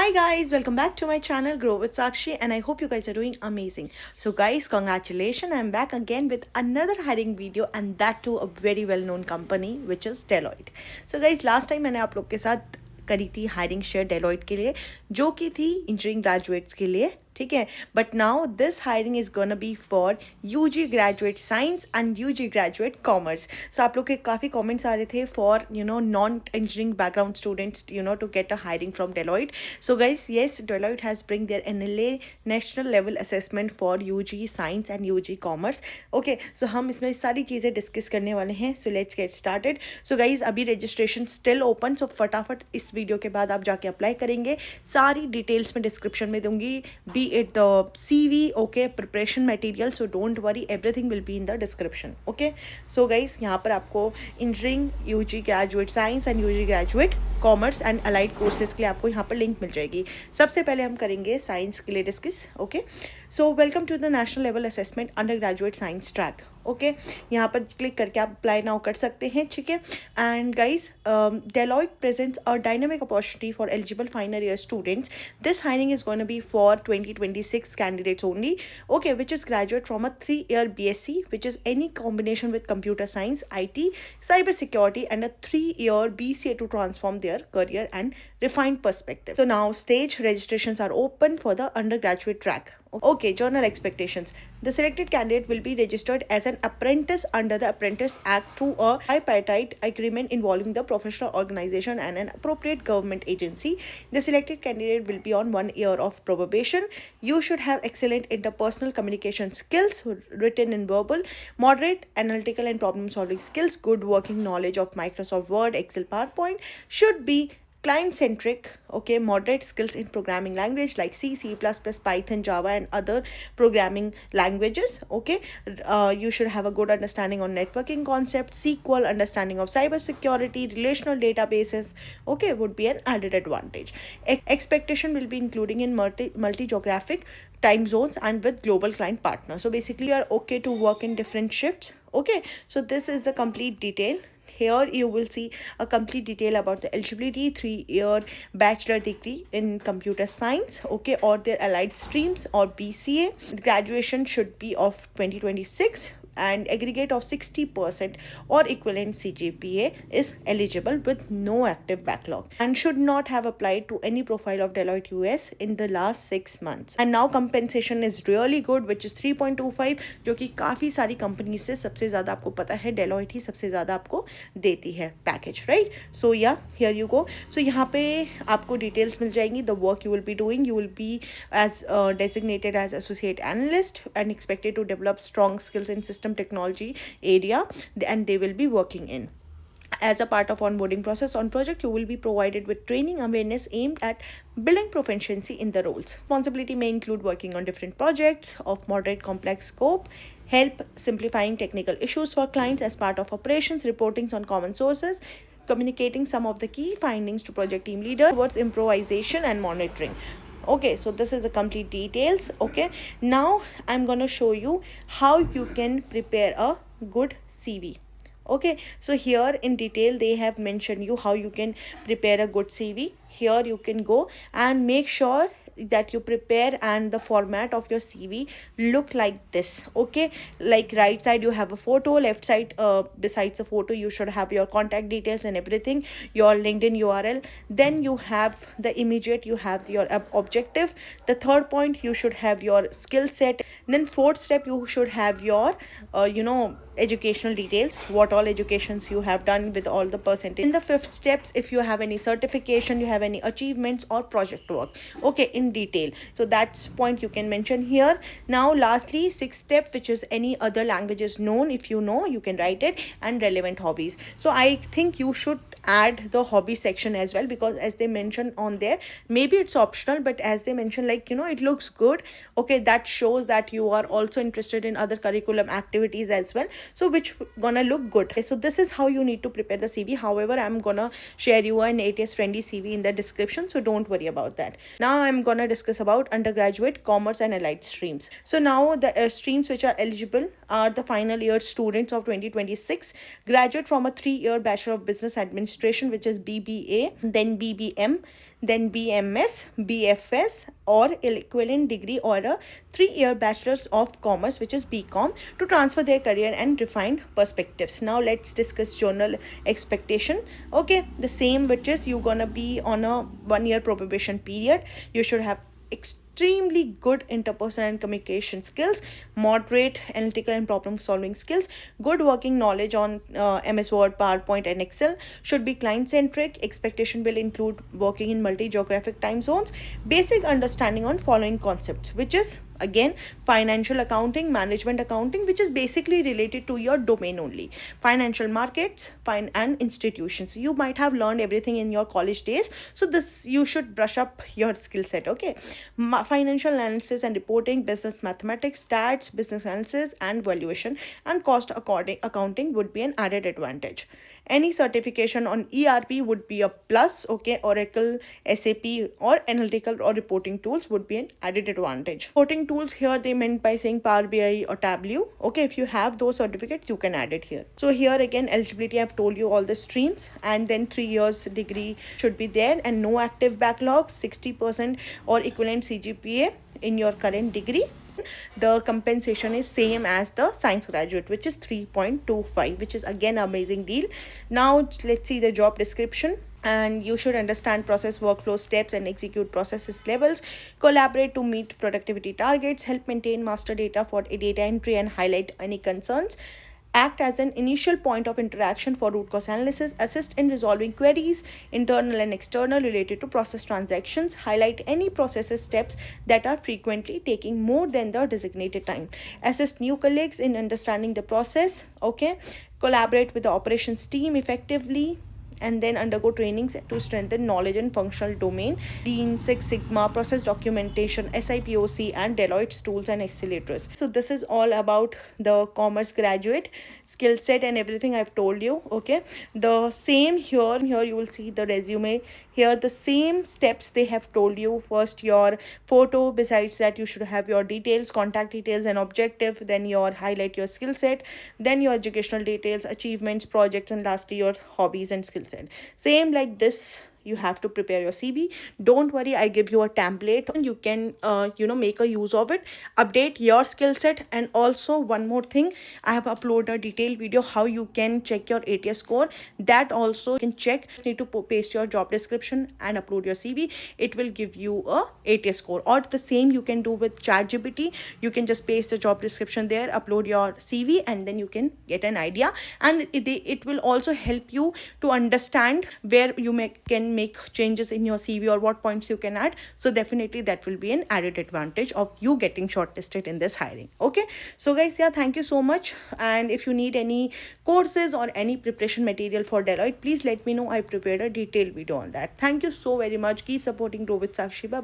Hi guys, welcome back to my channel Grow with Sakshi, and I hope you guys are doing amazing. So guys, congratulations, I'm back again with another hiring video, and that to a very well known company which is Deloitte. So guys, last time मैंने आप लोग के साथ करी थी hiring share Deloitte के लिए, जो कि थी इंजीनियरिंग ग्रेजुएट्स के लिए, ठीक है. But now this hiring is gonna be for UG graduate science and UG graduate commerce. So आप लोग के काफ़ी कमेंट्स आ रहे थे for non engineering background students to get a hiring from Deloitte. So guys, yes, Deloitte has bring their NLA national level assessment for UG science and UG commerce. Okay, so हम इसमें सारी चीज़ें discuss करने वाले हैं. So let's get started. So guys, अभी registration still open, सो फटाफट इस वीडियो के बाद आप जाके अप्लाई करेंगे. सारी डिटेल्स में डिस्क्रिप्शन में दूंगी, be it the CV, okay, preparation material, so don't worry, everything will be in the description. Okay, so guys, यहाँ पर आपको engineering, UG graduate science and UG graduate commerce and allied courses के लिए आपको यहाँ पर लिंक मिल जाएगी. सबसे पहले हम करेंगे साइंस के लिए discuss. Okay, so welcome to the national level assessment under graduate science track. Okay, यहाँ पर क्लिक करके आप अप्लाई नाउ कर सकते हैं, ठीक है. And guys, Deloitte presents a dynamic opportunity for eligible final year students. This hiring is gonna be for 2026 candidates only, okay, which is graduate from a 3-year BSc, which is any combination with computer science, IT, cyber security, and a 3-year BCA to transform their career and refined perspective. So now stage registrations are open for the undergraduate track. Okay, journal expectations. The selected candidate will be registered as an apprentice under the Apprentice Act through a tripartite agreement involving the professional organization and an appropriate government agency. The selected candidate will be on 1 year of probation. You should have excellent interpersonal communication skills, written and verbal, moderate analytical and problem solving skills, good working knowledge of Microsoft Word, Excel, PowerPoint, should be client centric, okay, moderate skills in programming language like C, C++, Python, Java, and other programming languages. Okay, you should have a good understanding on networking concepts, SQL, understanding of cyber security, relational databases, okay, would be an added advantage. Expectation will be including in multi geographic time zones and with global client partners. So basically you are okay to work in different shifts. Okay, so this is the complete detail. Here you will see a complete detail about the eligibility, 3-year bachelor degree in computer science, okay, or their allied streams or BCA. The graduation should be of 2026 and aggregate of 60% or equivalent CGPA is eligible with no active backlog and should not have applied to any profile of Deloitte US in the last 6 months. And now compensation is really good, which is 3.25, जो कि काफ़ी सारी company से सबसे ज़्यादा आपको पता है Deloitte ही सबसे ज़्यादा आपको देती है पैकेज, राइट. सो या हियर यू गो. सो यहाँ पे आपको डिटेल्स मिल जाएंगी. The work you will be doing, you will be as designated as associate analyst and expected to develop strong skills in system technology area, and they will be working in. As a part of onboarding process on project, you will be provided with training awareness aimed at building proficiency in the roles. Responsibility may include working on different projects of moderate complex scope, help simplifying technical issues for clients as part of operations, reportings on common sources, communicating some of the key findings to project team leader towards improvisation and monitoring. Okay, so this is the complete details. Okay, now I'm gonna show you how you can prepare a good CV. Okay, so here in detail they have mentioned you how you can prepare a good CV. Here you can go and make sure that you prepare and the format of your CV look like this. Okay, like right side you have a photo, left side besides the photo you should have your contact details and everything, your LinkedIn URL, then you have the immediate, you have your objective, the third point you should have your skill set, then fourth step you should have your educational details, what all educations you have done with all the percentage. In the fifth steps, if you have any certification, you have any achievements or project work, okay, in detail, so that's point you can mention here. Now lastly, sixth step, which is any other languages known, if you know you can write it, and relevant hobbies. So I think you should add the hobby section as well, because as they mention on there, maybe it's optional, but as they mention, like it looks good. Okay, that shows that you are also interested in other curriculum activities as well, so which gonna look good. Okay, so this is how you need to prepare the CV. However, I'm gonna share you an ATS friendly CV in the description, so don't worry about that. Now I'm gonna discuss about undergraduate commerce and allied streams. So now the streams which are eligible are the final year students of 2026, graduate from a 3-year Bachelor of Business Administration, which is BBA, then BBM, then BMS, BFS, or equivalent degree, or a 3-year bachelor's of commerce, which is BCOM, to transfer their career and refine perspectives. Now let's discuss journal expectation. Okay, the same, which is you're gonna be on a 1-year probation period. You should have extremely good interpersonal and communication skills, moderate analytical and problem solving skills, good working knowledge on MS Word, PowerPoint, and Excel, should be client centric. Expectation will include working in multi geographic time zones, basic understanding on following concepts, which is again financial accounting, management accounting, which is basically related to your domain only, financial markets, and institutions. You might have learned everything in your college days, so this you should brush up your skill set. Okay, financial analysis and reporting, business mathematics, stats, business analysis and valuation, and cost accounting would be an added advantage. Any certification on ERP would be a plus. Okay, Oracle, SAP, or analytical or reporting tools would be an added advantage. Reporting tools here they meant by saying Power BI or Tableau. Okay, if you have those certificates, you can add it here. So here again, eligibility, I've told you all the streams, and then 3 years degree should be there, and no active backlogs, 60% or equivalent CGPA in your current degree. The compensation is same as the science graduate, which is 3.25, which is again amazing deal. Now let's see the job description. And you should understand process workflow steps and execute processes levels, collaborate to meet productivity targets, help maintain master data for data entry and highlight any concerns, act as an initial point of interaction for root cause analysis, assist in resolving queries, internal and external, related to process transactions, highlight any processes steps that are frequently taking more than the designated time, assist new colleagues in understanding the process. Okay, collaborate with the operations team effectively, and then undergo trainings to strengthen knowledge in functional domain, Lean, Six Sigma, process documentation, SIPOC, and Deloitte's tools and accelerators. So this is all about the commerce graduate skill set and everything I've told you. Okay, the same here you will see the resume. Here the same steps they have told you. First your photo, besides that you should have your details, contact details and objective, then your highlight your skill set, then your educational details, achievements, projects, and lastly your hobbies and skill set. Same like this you have to prepare your CV. Don't worry, I give you a template, you can make a use of it, update your skill set. And also one more thing, I have uploaded a detailed video how you can check your ATS score. That also you can check. Just need to paste your job description and upload your CV. It will give you a ATS score. Or the same you can do with ChatGPT. You can just paste the job description there, upload your CV, and then you can get an idea. And it will also help you to understand where you can make changes in your CV or what points you can add. So definitely that will be an added advantage of you getting shortlisted in this hiring. Okay, so guys, yeah, thank you so much. And if you need any courses or any preparation material for Deloitte, please let me know. I prepared a detailed video on that. Thank you so very much. Keep supporting Grow with Sakshi. Bye bye.